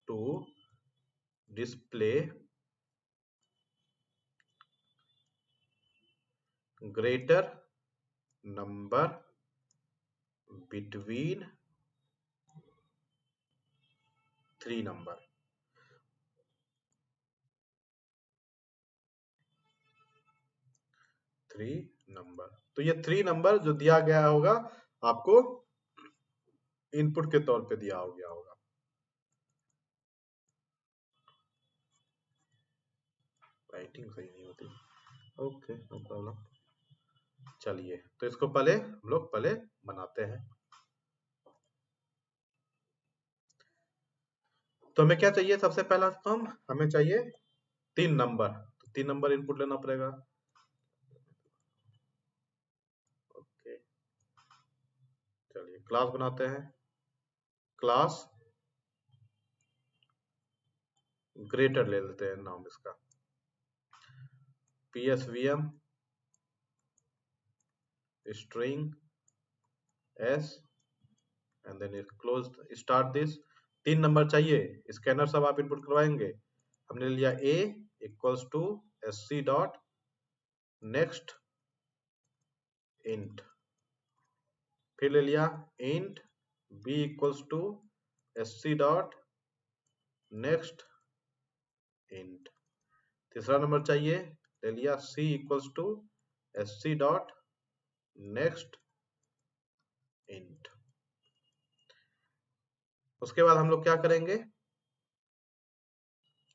to display greater number between 3 number. Three number, तो ये 3 नंबर जो दिया गया होगा आपको इनपुट के तौर पे दिया हो गया होगा। राइटिंग सही नहीं होती, ओके, नो प्रॉब्लम। चलिए, तो इसको पहले हम लोग पहले बनाते हैं। तो हमें क्या चाहिए, सबसे पहला काम हमें चाहिए 3 नंबर। तो 3 नंबर इनपुट लेना पड़ेगा। ओके, चलिए क्लास बनाते हैं। क्लास ग्रेटर ले लेते हैं नाम इसका, psvm string s and then close start this. 3 number चाहिए, स्कैनर सब आप इनपुट करवाएंगे। हमने लिया a equals to sc dot next int, फिर ले लिया int b equals to sc dot next int. तीसरा नंबर चाहिए, ले लिया c equals to sc dot next int. उसके बाद हम लोग क्या करेंगे,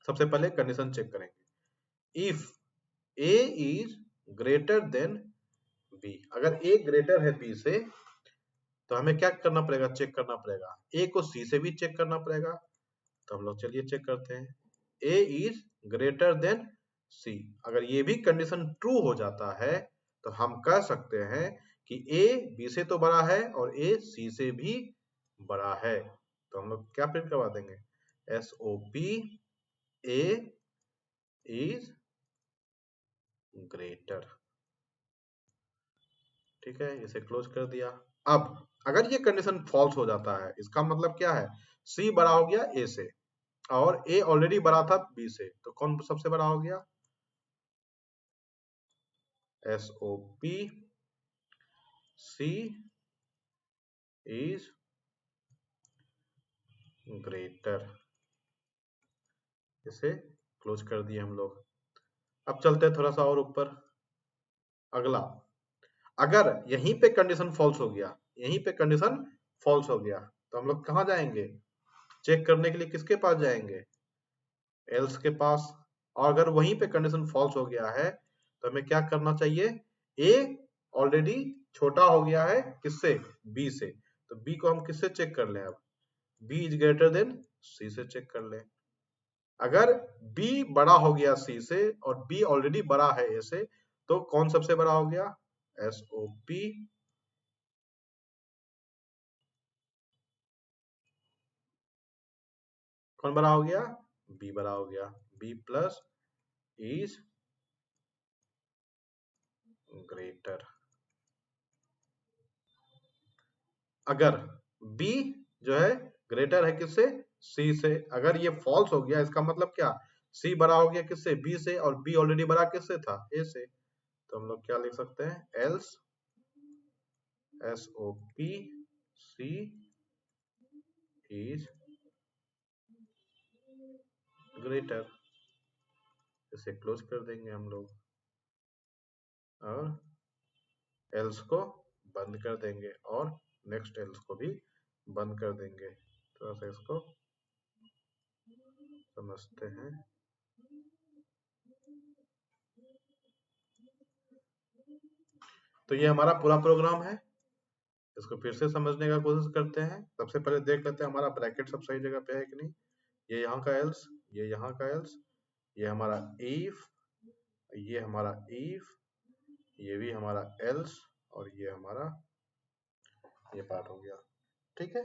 सबसे पहले कंडीशन चेक करेंगे। If a is greater than b, अगर a ग्रेटर है b से, तो हमें क्या करना पड़ेगा, चेक करना पड़ेगा। a को c से भी चेक करना पड़ेगा। तो हम लोग चलिए चेक करते हैं। a is greater then c, अगर ये भी कंडीशन ट्रू हो जाता है तो हम कह सकते हैं कि a b से तो बड़ा है और a c से भी बड़ा है। तो हम लोग क्या प्रिंट करवा देंगे, SOP a इज ग्रेटर। ठीक है, इसे क्लोज कर दिया। अब अगर ये कंडीशन फॉल्स हो जाता है, इसका मतलब क्या है, c बड़ा हो गया a से और a ऑलरेडी बड़ा था b से, तो कौन सबसे बड़ा हो गया, SOP c इज ग्रेटर, इसे क्लोज कर दिए हम लोग। अब चलते हैं थोड़ा सा और ऊपर। अगला, अगर यहीं पे कंडीशन फॉल्स हो गया, यहीं पे कंडीशन फॉल्स हो गया, तो हम लोग कहाँ जाएंगे चेक करने के लिए? किसके पास जाएंगे? एल्स के पास। और अगर वहीं पे कंडीशन फॉल्स हो गया है तो हमें क्या करना चाहिए? ए ऑलरेडी छोटा हो गया है किससे? बी से। तो बी को हम किससे चेक कर लें? अब बी इज ग्रेटर देन सी से चेक कर लें। अगर बी बड़ा हो गया सी से और बी ऑलरेडी बड़ा है ए से, तो कौन सबसे बड़ा हो गया? S O P. कौन बड़ा हो गया? बी बड़ा हो गया। B plus is greater. अगर बी जो है ग्रेटर है किससे? सी से। अगर ये फॉल्स हो गया, इसका मतलब क्या? सी बड़ा हो गया किससे? बी से। और बी ऑलरेडी बड़ा किससे था? ए से। तो हम लोग क्या लिख सकते हैं? Else S O P C is greater. इसे क्लोज कर देंगे हम लोग और एल्स को बंद कर देंगे और नेक्स्ट एल्स को भी बंद कर देंगे। थोड़ा सा इसको समझते हैं। तो ये हमारा पूरा प्रोग्राम है। इसको फिर से समझने का कोशिश करते हैं। सबसे पहले देख लेते हैं हमारा ब्रैकेट सब सही जगह पे है कि नहीं। ये यहाँ का एल्स, ये यहाँ का एल्स, ये हमारा इफ, ये हमारा इफ, ये भी हमारा एल्स, और ये हमारा ये पार्ट हो गया। ठीक है।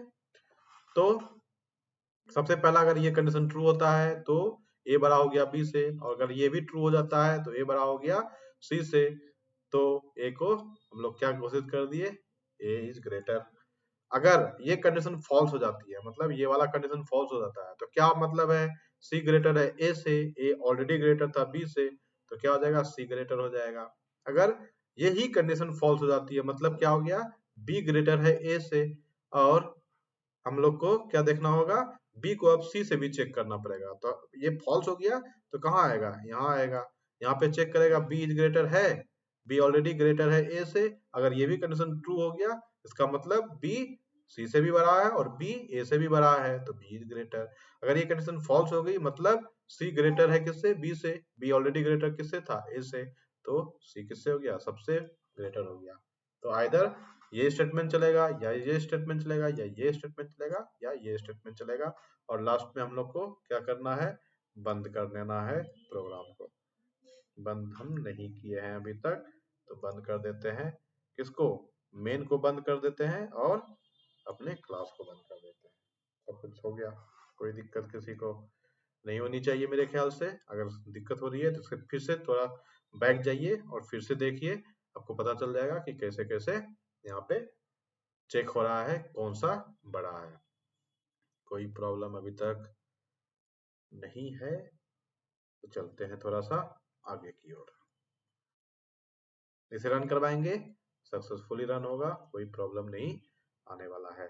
तो सबसे पहला अगर ये कंडीशन ट्रू होता है तो ए बड़ा हो गया बी से, और अगर ये भी ट्रू हो जाता है तो ए बड़ा हो गया सी से। तो ए को हम लोग क्या घोषित कर दिए? ए इज ग्रेटर। अगर ये कंडीशन फॉल्स हो जाती है, मतलब ये वाला कंडीशन फॉल्स हो जाता है, तो क्या मतलब है? सी ग्रेटर है ए से, ए ऑलरेडी ग्रेटर था बी से, तो क्या हो जाएगा? सी ग्रेटर हो जाएगा। अगर यही कंडीशन फॉल्स हो जाती है, मतलब क्या हो गया? बी ग्रेटर है ए से, और हम लोग को क्या देखना होगा? बी को अब सी से भी चेक करना पड़ेगा। तो ये फॉल्स हो गया तो कहाँ आएगा? यहाँ आएगा। यहाँ पे चेक करेगा बी इज ग्रेटर है, बी ऑलरेडी ग्रेटर है ए से। अगर ये भी कंडीशन ट्रू हो गया, इसका मतलब बी सी से भी बड़ा है और बी ए से भी बड़ा है, तो बी इज ग्रेटर। अगर ये कंडीशन फॉल्स हो गई, मतलब सी ग्रेटर है किससे? बी से। बी ऑलरेडी ग्रेटर किससे था? ए से। तो सी किससे हो गया? सबसे ग्रेटर हो गया। तो आइदर ये स्टेटमेंट चलेगा, या ये स्टेटमेंट चलेगा, या ये स्टेटमेंट चलेगा, या ये स्टेटमेंट चलेगा। और लास्ट में हम लोग को क्या करना है? बंद कर देना है प्रोग्राम को। बंद हम नहीं किए हैं अभी तक, तो बंद कर देते हैं। किसको? मेन को बंद कर देते हैं और अपने क्लास को बंद कर देते हैं। सब कुछ हो गया। कोई दिक्कत किसी को नहीं होनी चाहिए मेरे ख्याल से। अगर दिक्कत हो रही है तो फिर से थोड़ा बैक जाइए और फिर से देखिए। आपको पता चल जाएगा कि कैसे कैसे यहाँ पे चेक हो रहा है कौन सा बड़ा है। कोई प्रॉब्लम अभी तक नहीं है, तो चलते हैं थोड़ा सा आगे की ओर। इसे रन करवाएंगे, सक्सेसफुली रन होगा, कोई प्रॉब्लम नहीं आने वाला है।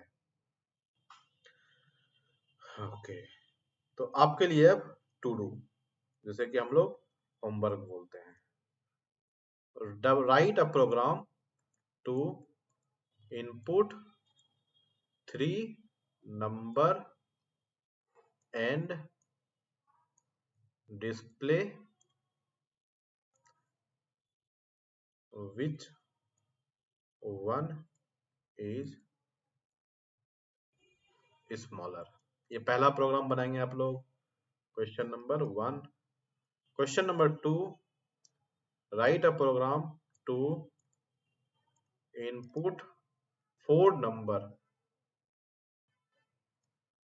ओके, तो आपके लिए अब टू डू, जैसे कि हम लोग होमवर्क बोलते हैं। Write a program to input 3 number and display which one is smaller। ये पहला प्रोग्राम बनाएंगे आप लोग। Question number 1। Question number 2, write a program to input 4 number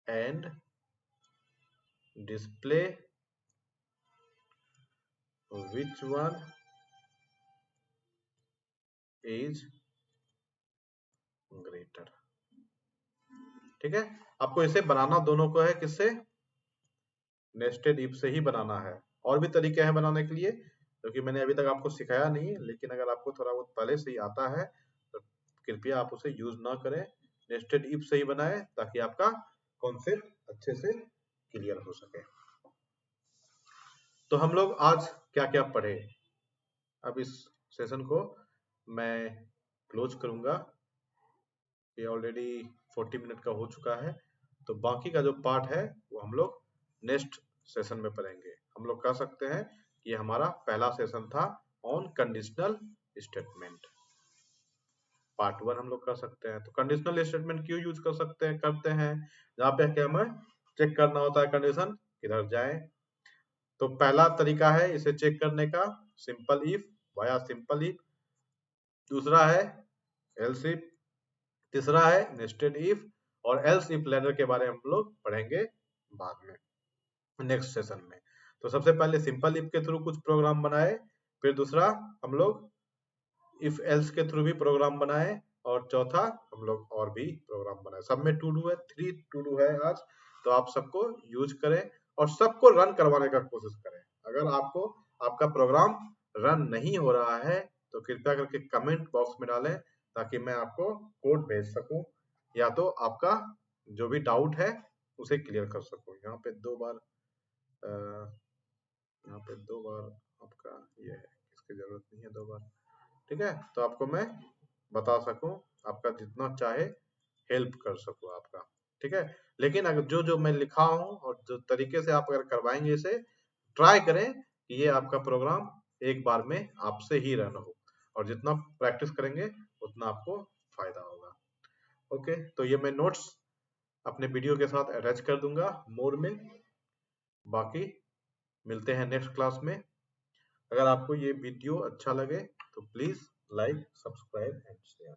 and display which one is greater। ठीक है। आपको इसे बनाना दोनों को है किससे? नेस्टेड इफ से ही बनाना है। और भी तरीके हैं बनाने के लिए, क्योंकि मैंने अभी तक आपको सिखाया नहीं, लेकिन अगर आपको थोड़ा बहुत पहले से ही आता है तो कृपया आप उसे यूज ना करें। नेस्टेड इफ से ही बनाएं ताकि आपका कॉन्सेप्ट अच्छे से क्लियर हो सके। तो हम लोग आज क्या क्या पढ़े, अब इस सेशन को मैं क्लोज करूंगा। ये ऑलरेडी 40 मिनट का हो चुका है, तो बाकी का जो पार्ट है वो हम लोग नेक्स्ट सेशन में पढ़ेंगे। हम लोग कह सकते हैं ये हमारा पहला सेशन था ऑन कंडीशनल स्टेटमेंट, पार्ट 1 हम लोग कर सकते हैं। तो कंडीशनल स्टेटमेंट क्यों यूज कर सकते हैं, करते हैं, जहाँ पे क्या हमें चेक करना होता है कंडीशन किधर जाए। तो पहला तरीका है इसे चेक करने का, simple if via simple if, दूसरा है एल्स इफ, तीसरा है नेस्टेड इफ, और एल्स इफ लेटर के बारे में हम लोग पढ़ेंगे बाद में नेक्स्ट सेशन में। तो सबसे पहले सिंपल इफ के थ्रू कुछ प्रोग्राम बनाए, फिर दूसरा हम लोग इफ एल्स के थ्रू भी प्रोग्राम बनाए, और चौथा हम लोग और भी प्रोग्राम बनाए। सब में टू डू है, 3 टू डू है आज, तो आप सबको यूज करें और सबको रन करवाने का कोशिश करें। अगर आपको आपका प्रोग्राम रन नहीं हो रहा है तो कृपया करके कमेंट बॉक्स में डालें, ताकि मैं आपको कोड भेज सकूं, या तो आपका जो भी डाउट है उसे क्लियर कर सकूं। यहाँ पे 2 बार यहाँ पे 2 बार आपका ये है, इसकी जरूरत नहीं है 2 बार, ठीक है। तो आपको मैं बता सकूं, आपका जितना चाहे हेल्प कर सकूं आपका, ठीक है। लेकिन अगर जो जो मैं लिखा हूं और जो तरीके से आप अगर करवाएंगे इसे, ट्राई करें कि ये आपका प्रोग्राम एक बार में आपसे ही रन हो, और जितना प्रैक्टिस करेंगे उतना आपको फायदा होगा। ओके, तो ये मैं नोट्स अपने वीडियो के साथ अटैच कर दूंगा मोर में। बाकी मिलते हैं नेक्स्ट क्लास में। अगर आपको ये वीडियो अच्छा लगे तो please like, subscribe and share.